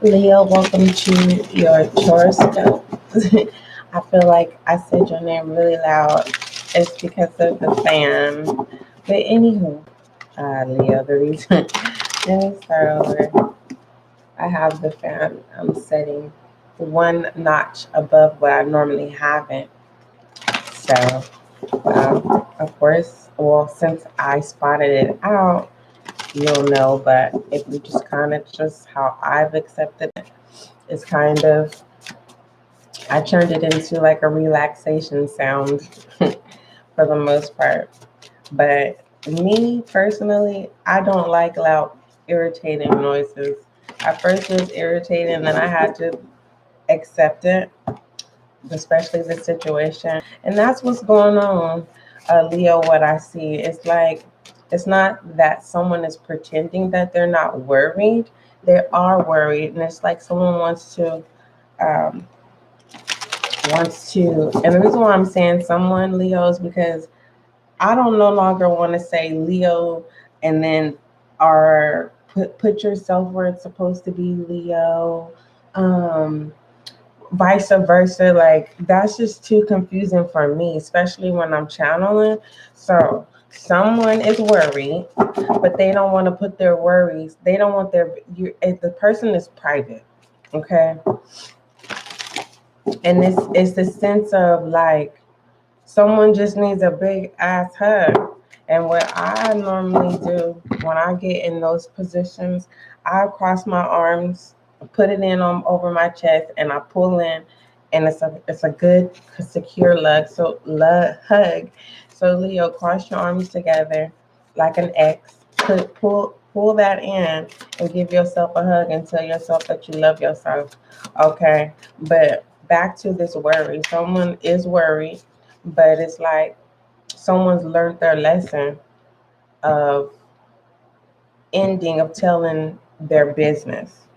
Leo, welcome to your Tarotscope. I feel like I said your name really loud. It's because of the fan. But anywho, Leo, the reason, let me start over. I have the fan. I'm setting one notch above what I normally haven't. So, of course, well, since I spotted it out, you'll know. But if you just kind of just how I've accepted it, it's kind of I turned it into like a relaxation sound for the most part. But me personally, I don't like loud, irritating noises. At first, it was irritating, and then I had to accept it, especially the situation. And that's what's going on, Leo. What I see is like it's not that someone is pretending that they're not worried. They are worried, and it's like someone um, and the reason why I'm saying someone, Leo, is because I don't no longer want to say Leo and then or put yourself where it's supposed to be, Leo. Um, Vice versa, like that's just too confusing for me, especially when I'm channeling. So someone is worried, but they don't want to put their worries. They don't want if the person is private, okay? And this is the sense of like someone just needs a big ass hug. And what I normally do when I get in those positions, I cross my arms, put it in over my chest, and I pull in, and it's a good secure hug. So Leo, cross your arms together like an X. Pull that in and give yourself a hug and tell yourself that you love yourself. Okay, but back to this worry. Someone is worried, but it's like someone's learned their lesson of of telling their business,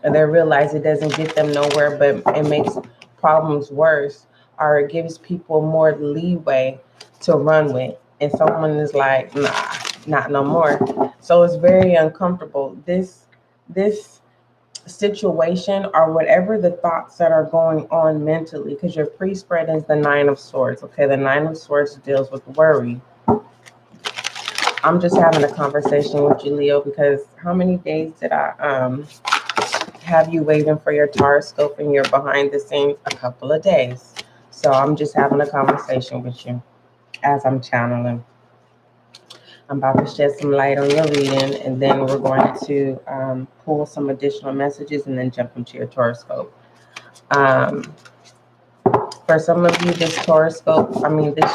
and they realize it doesn't get them nowhere, but it makes problems worse, or it gives people more leeway to run with. And someone is like, nah, not no more. So it's very uncomfortable. This situation or whatever the thoughts that are going on mentally, because your pre-spread is the Nine of Swords. Okay, the Nine of Swords deals with worry. I'm just having a conversation with you, Leo, because how many days did I have you waiting for your Tarotscope and you're behind the scenes? A couple of days. So I'm just having a conversation with you as I'm channeling. I'm about to shed some light on your reading, and then we're going to pull some additional messages and then jump into your Tarotscope. Um, for some of you, this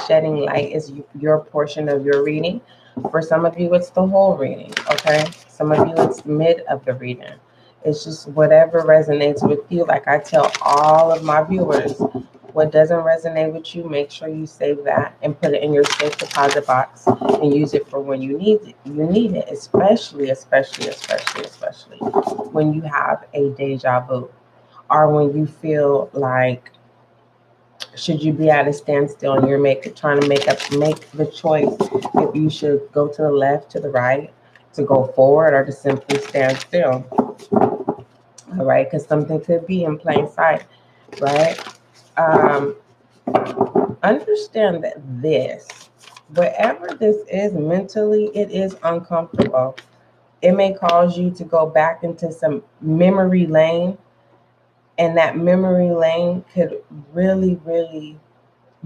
shedding light is your portion of your reading. For some of you, it's the whole reading, okay? Some of you, it's mid of the reading. It's just whatever resonates with you. Like I tell all of my viewers, what doesn't resonate with you, make sure you save that and put it in your safe deposit box and use it for when you need it. You need it, especially when you have a deja vu, or when you feel like should you be at a standstill and you're trying to make the choice if you should go to the left, to the right, to go forward, or to simply stand still. All right, because something could be in plain sight, right? Understand that whatever this is mentally, it is uncomfortable. It may cause you to go back into some memory lane, and that memory lane could really, really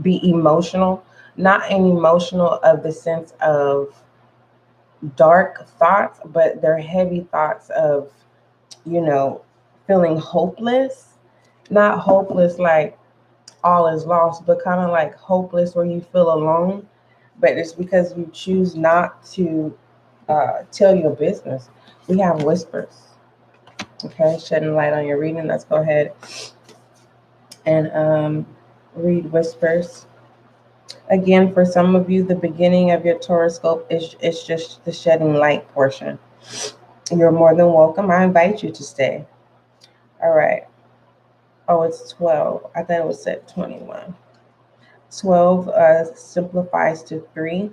be emotional, not an emotional of the sense of dark thoughts, but they're heavy thoughts of, feeling hopeless, not hopeless like all is lost, but kind of like hopeless where you feel alone, but it's because you choose not to tell your business. We have whispers. Okay, shedding light on your reading. Let's go ahead and read whispers. Again, for some of you, the beginning of your Tarotscope is just the shedding light portion. You're more than welcome. I invite you to stay. All right. Oh, it's 12. I thought it was set 21. 12 simplifies to 3.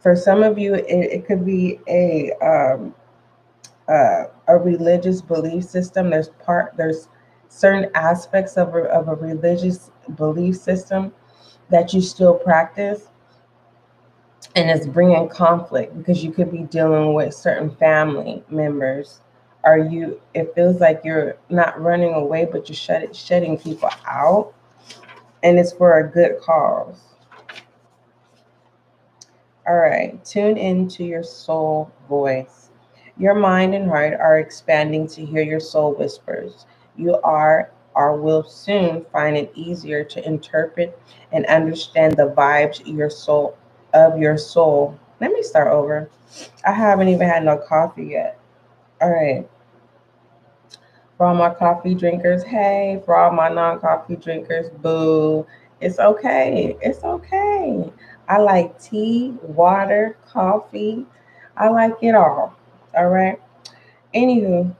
For some of you, it could be a religious belief system. There's certain aspects of a religious belief system that you still practice, and it's bringing conflict because you could be dealing with certain family members. It feels like you're not running away, but you're shutting people out, and it's for a good cause. All right, tune into your soul voice. Your mind and heart are expanding to hear your soul whispers. You are or will soon find it easier to interpret and understand the vibes your soul. Let me start over. I haven't even had no coffee yet. All right. For all my coffee drinkers, hey. For all my non-coffee drinkers, boo. It's okay. It's okay. I like tea, water, coffee. I like it all. All right. Anywho,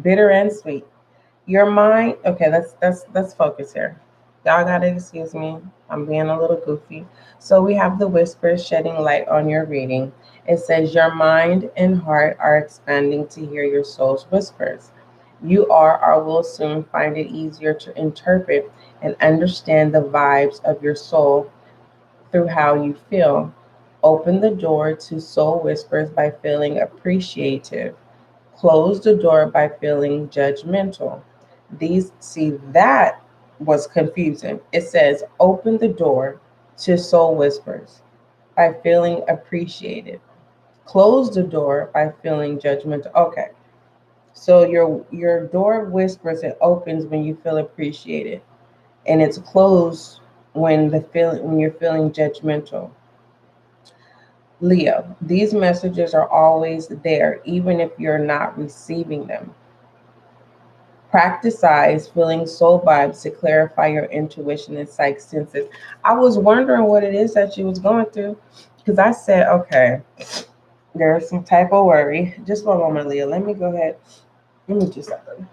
bitter and sweet. Your mind. Okay, let's focus here. Y'all gotta excuse me. I'm being a little goofy. So we have the whispers shedding light on your reading. It says your mind and heart are expanding to hear your soul's whispers. You are or will soon find it easier to interpret and understand the vibes of your soul through how you feel. Open the door to soul whispers by feeling appreciative. Close the door by feeling judgmental. That was confusing. It says open the door to soul whispers by feeling appreciated. Close the door by feeling judgmental. Okay. So your door whispers and opens when you feel appreciated, and it's closed when you're feeling judgmental. Leo, these messages are always there, even if you're not receiving them. Practice feeling soul vibes to clarify your intuition and psych senses. I was wondering what it is that you was going through, because I said, okay, there's some type of worry. Just one moment, Leo. Let me go ahead. Let me just something.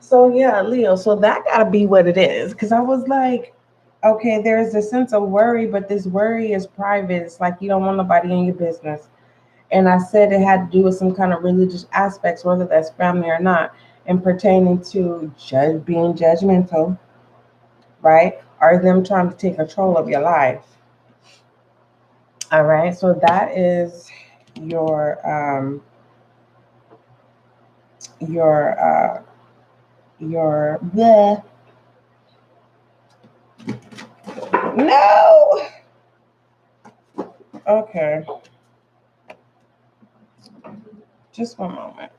So yeah, Leo. So that gotta be what it is. Because I was like, okay, there's a sense of worry, but this worry is private. It's like you don't want nobody in your business. And I said it had to do with some kind of religious aspects, whether that's family or not, and pertaining to being judgmental, right? Or them trying to take control of your life. All right. So that is your your the no. Okay. Just one moment.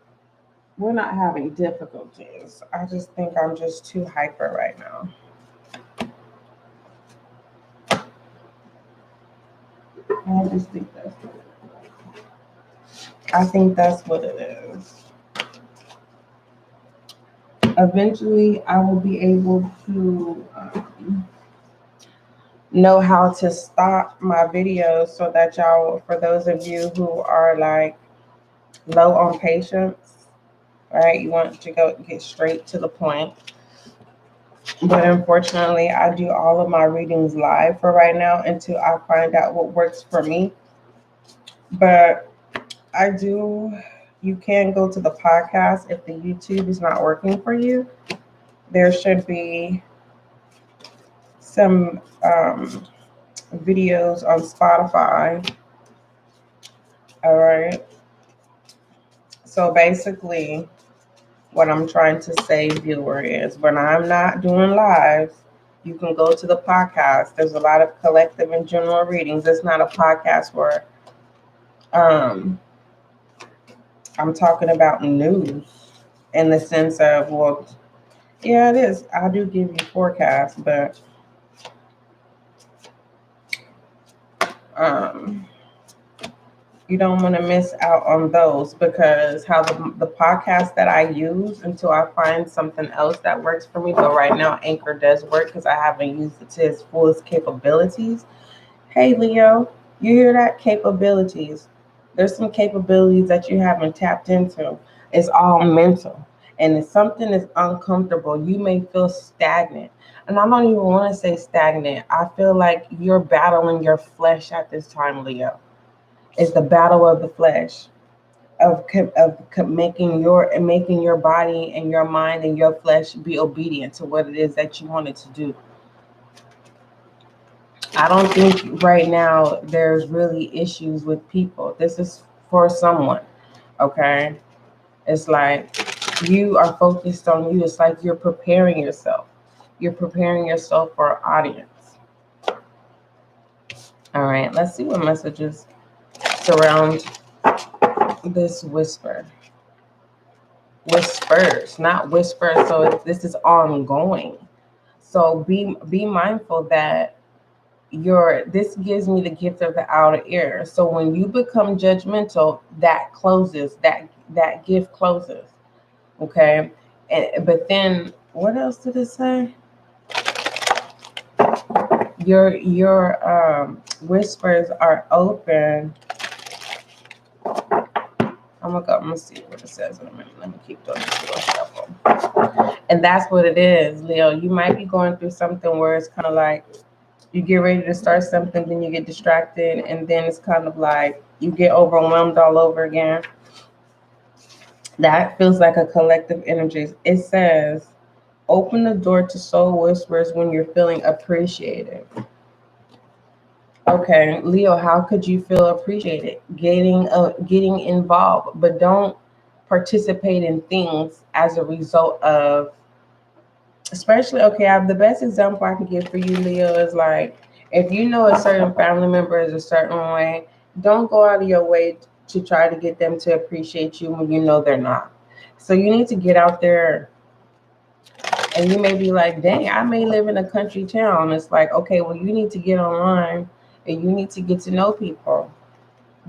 We're not having difficulties. I just think I'm just too hyper right now. I think that's what it is. Eventually, I will be able to know how to stop my videos so that y'all, for those of you who are like low on patience, right? You want to get straight to the point. But unfortunately, I do all of my readings live for right now until I find out what works for me. But you can go to the podcast if the YouTube is not working for you. There should be some videos on Spotify. All right. So basically, what I'm trying to say, viewer, is when I'm not doing lives, you can go to the podcast. There's a lot of collective and general readings. It's not a podcast where I'm talking about news in the sense of, well, yeah, it is. I do give you forecasts, but you don't want to miss out on those, because how the podcast that I use until I find something else that works for me. But right now, Anchor does work because I haven't used it to its fullest capabilities. Hey, Leo, you hear that? Capabilities. There's some capabilities that you haven't tapped into. It's all mental. And if something is uncomfortable, you may feel stagnant. And I don't even want to say stagnant. I feel like you're battling your flesh at this time, Leo. It's the battle of the flesh, of making your body and your mind and your flesh be obedient to what it is that you wanted to do. I don't think right now there's really issues with people. This is for someone, okay? It's like you are focused on you. It's like you're preparing yourself. You're preparing yourself for an audience. All right, let's see what messages surround this whisper. Whispers, not whispers. So this is ongoing. So be mindful that this gives me the gift of the outer ear. So when you become judgmental, that closes, that gift closes. Okay. But then what else did it say? Your whispers are open. I'm gonna see what it says in a minute. Let me keep doing this little shuffle. And that's what it is, Leo. You might be going through something where it's kind of like you get ready to start something, then you get distracted, and then it's kind of like you get overwhelmed all over again. That feels like a collective energy. It says, open the door to soul whispers when you're feeling appreciated. Okay, Leo, how could you feel appreciated? Getting involved, but don't participate in things as a result of, especially, okay, the best example I can give for you, Leo, is like, if you know a certain family member is a certain way, don't go out of your way to try to get them to appreciate you when you know they're not. So you need to get out there. And you may be like, dang, I may live in a country town. It's like, okay, well, you need to get online and you need to get to know people.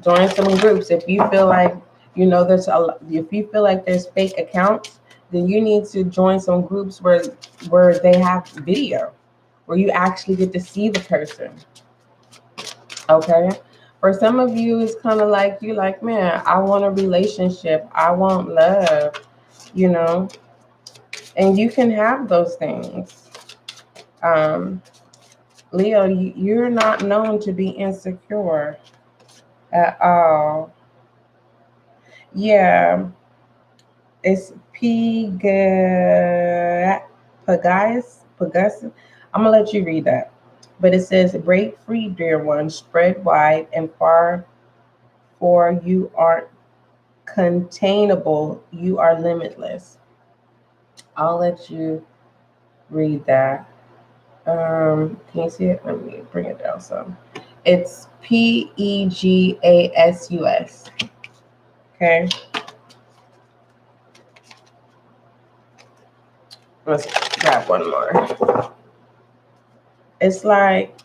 Join some groups. If you feel like, if you feel like there's fake accounts, then you need to join some groups where they have video, where you actually get to see the person. Okay. For some of you, it's kind of like you like, man, I want a relationship. I want love, and you can have those things. Leo, you're not known to be insecure at all. Yeah, it's Pegasus. I'm gonna let you read that. But it says, break free, dear one, spread wide and far, for you aren't containable, you are limitless. I'll let you read that. Can you see it? Let me bring it down some. It's Pegasus. Okay. Let's grab one more. It's like,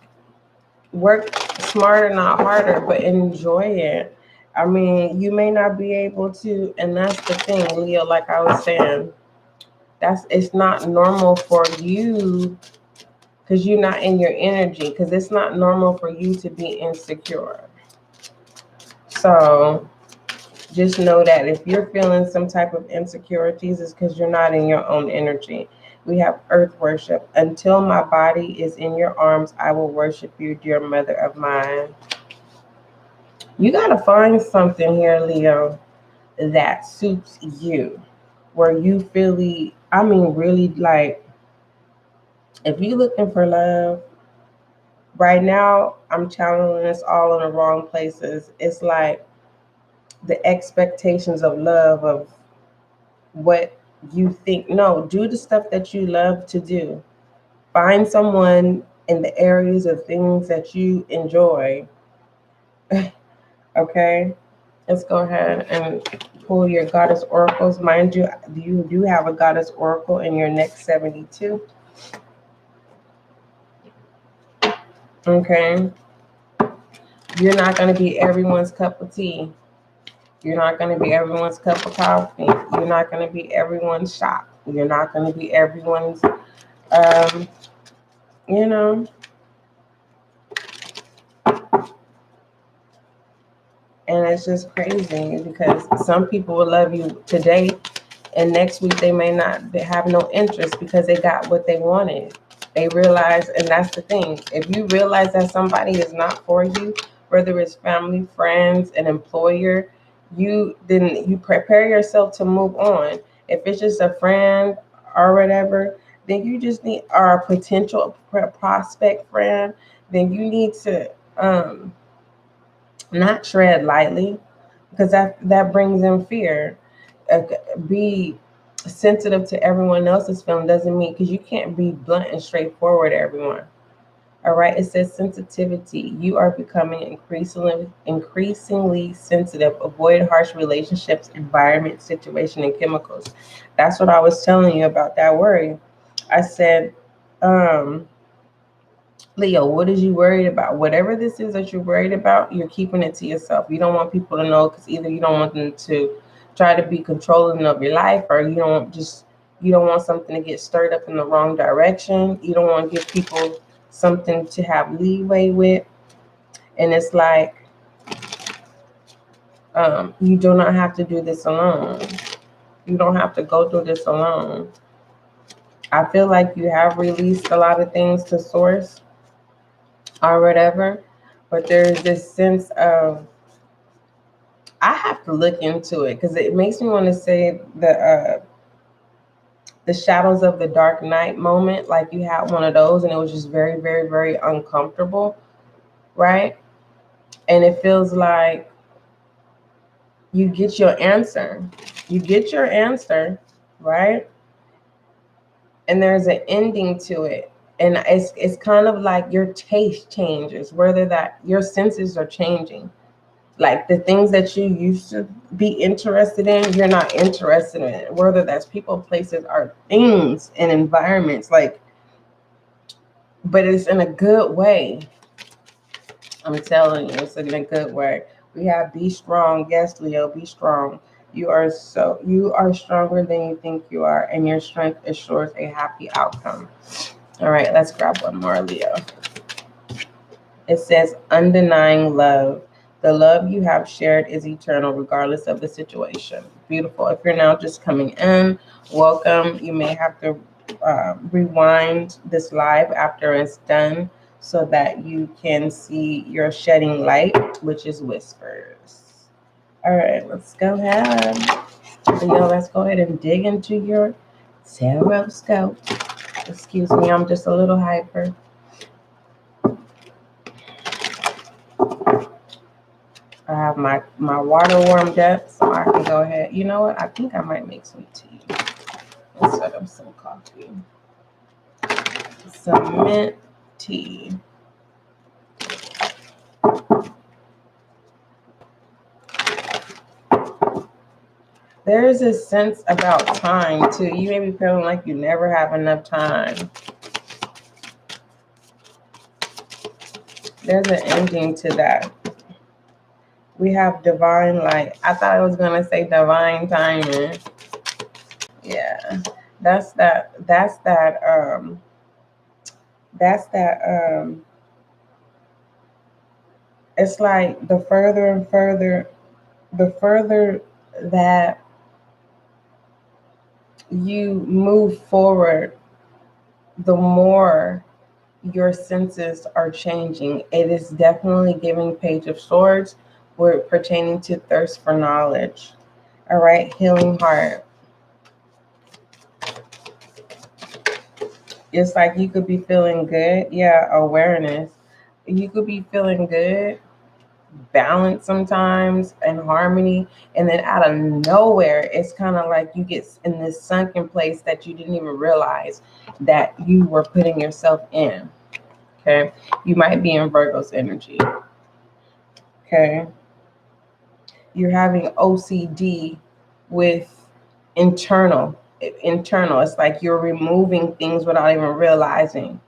work smarter, not harder, but enjoy it. I mean, you may not be able to, and that's the thing, Leo, like I was saying, it's not normal for you, because you're not in your energy, because it's not normal for you to be insecure. So just know that if you're feeling some type of insecurities, it's because you're not in your own energy. We have earth worship. Until my body is in your arms, I will worship you, dear mother of mine. You got to find something here, Leo, that suits you, where you really, like, if you're looking for love, right now, I'm channeling this all in the wrong places. It's like the expectations of love, of what you think. No, do the stuff that you love to do. Find someone in the areas of things that you enjoy. Okay, let's go ahead and pull your goddess oracles. Mind you, you do have a goddess oracle in your next 72. Okay, you're not going to be everyone's cup of tea. You're not going to be everyone's cup of coffee. You're not going to be everyone's shop. You're not going to be everyone's, you know. And it's just crazy because some people will love you today, and next week they may not have no interest because they got what they wanted. They realize, and that's the thing. If you realize that somebody is not for you, whether it's family, friends, an employer, you prepare yourself to move on. If it's just a friend or whatever, then you just need, or a potential prospect friend, then you need to not tread lightly, because that brings in fear. Be sensitive to everyone else's feeling doesn't mean, because you can't be blunt and straightforward to everyone. All right, it says sensitivity. You are becoming increasingly sensitive. Avoid harsh relationships, environment, situation, and chemicals. That's what I was telling you about that worry. I said, Leo, what is you worried about? Whatever this is that you're worried about, you're keeping it to yourself. You don't want people to know, because either you don't want them to try to be controlling of your life, or you don't want something to get stirred up in the wrong direction. You don't want to give people something to have leeway with. And it's like, you do not have to do this alone. You don't have to go through this alone. I feel like you have released a lot of things to source or whatever, but there's this sense of, I have to look into it, because it makes me want to say the shadows of the dark night moment, like you had one of those and it was just very, very, very uncomfortable, right? And it feels like you get your answer. You get your answer, right? And there's an ending to it. And it's kind of like your taste changes, whether that your senses are changing. Like the things that you used to be interested in, you're not interested in it. Whether that's people, places, or things and environments, like, but it's in a good way. I'm telling you, it's in a good way. We have be strong. Yes, Leo, be strong. You are stronger than you think you are, and your strength assures a happy outcome. All right, let's grab one more, Leo. It says, undenying love. The love you have shared is eternal, regardless of the situation. Beautiful. If you're now just coming in, welcome. You may have to rewind this live after it's done so that you can see your shedding light, which is whispers. All right, let's go ahead. Leo, let's go ahead and dig into your Tarotscope. Excuse me, I'm just a little hyper. I have my water warmed up, so I can go ahead. You know what? I think I might make some tea instead of some coffee. Some mint tea. There's a sense about time, too. You may be feeling like you never have enough time. There's an ending to that. We have divine light. I thought I was going to say divine timing. Yeah. That's that it's like the further and further that you move forward, the more your senses are changing. It is definitely giving Page of Swords, where pertaining to thirst for knowledge. All right, healing heart. It's like you could be feeling good. Yeah, awareness. You could be feeling good, balance sometimes and harmony, and then out of nowhere it's kind of like you get in this sunken place that you didn't even realize that you were putting yourself in. Okay, you might be in Virgo's energy. Okay, you're having OCD with internal. It's like you're removing things without even realizing.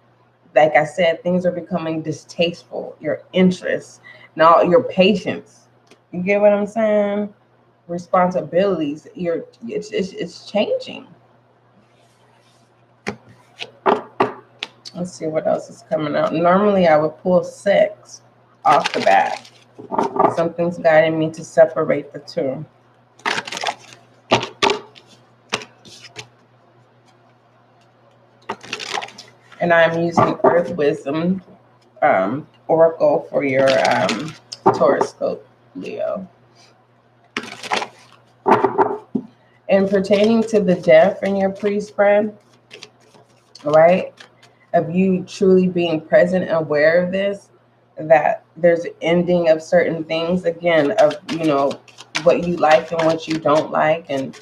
Like I said, things are becoming distasteful. Your interests, now your patience. You get what I'm saying? Responsibilities. It's changing. Let's see what else is coming out. Normally, I would pull 6 off the bat. Something's guiding me to separate the two. And I'm using Earth Wisdom Oracle for your Tarotscope, Leo. And pertaining to the death in your pre-spread, right? Of you truly being present and aware of this, that there's an ending of certain things, again, of, you know, what you like and what you don't like, and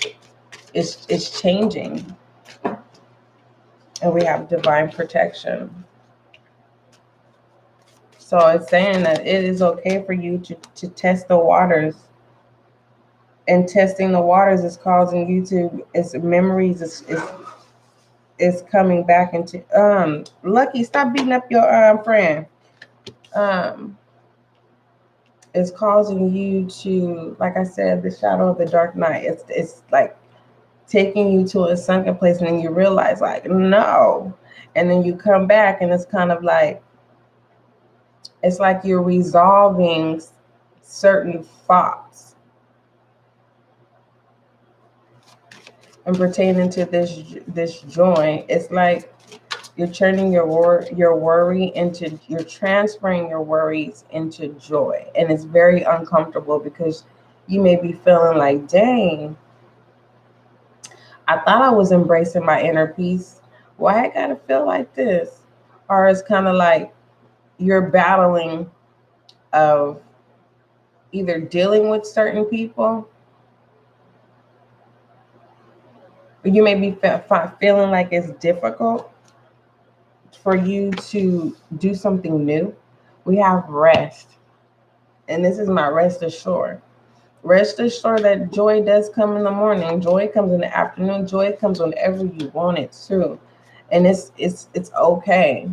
it's changing. And we have divine protection. So it's saying that it is okay for you to test the waters. And testing the waters is causing you to, its memories is coming back into, Lucky, stop beating up your friend. It's causing you to, like I said, the shadow of the dark night. It's like taking you to a sunken place, and then you realize, like, no. And then you come back, and it's kind of like, it's like you're resolving certain thoughts. And pertaining to this joy, it's like you're turning your worry into, you're transferring your worries into joy. And it's very uncomfortable because you may be feeling like, dang, I thought I was embracing my inner peace. Why I gotta feel like this? Or it's kind of like you're battling of either dealing with certain people, or you may be feeling like it's difficult for you to do something new. We have rest. And this is my rest assured. Rest assured that joy does come in the morning. Joy comes in the afternoon. Joy comes whenever you want it to. And it's okay.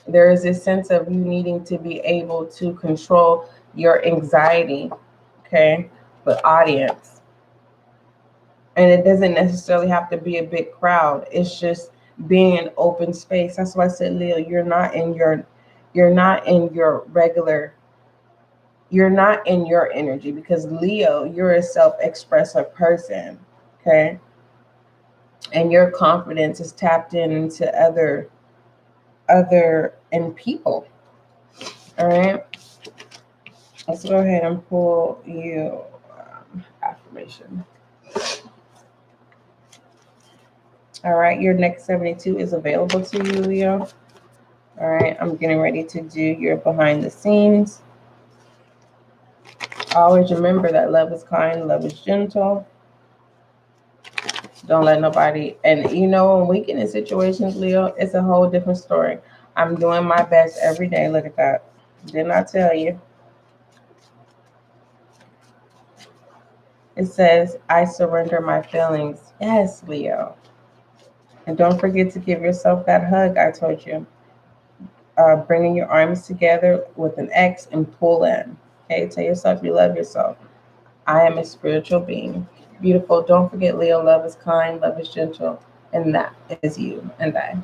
There is this sense of you needing to be able to control your anxiety, okay, with audience. And it doesn't necessarily have to be a big crowd. It's just being in open space. That's why I said, Leo, you're not in your energy, because Leo, you're a self-expressive person, okay? And your confidence is tapped into other and people. All right. Let's go ahead and pull you affirmation. All right, your next 72 is available to you, Leo. All right, I'm getting ready to do your behind the scenes. Always remember that love is kind, love is gentle. Don't let nobody, and you know, when we get in situations, Leo, it's a whole different story. I'm doing my best every day. Look at that. Didn't I tell you? It says, I surrender my feelings. Yes, Leo. And don't forget to give yourself that hug I told you. Bringing your arms together with an X and pull in. Okay, tell yourself you love yourself. I am a spiritual being. Beautiful. Don't forget, Leo, love is kind, love is gentle, and that is you and I.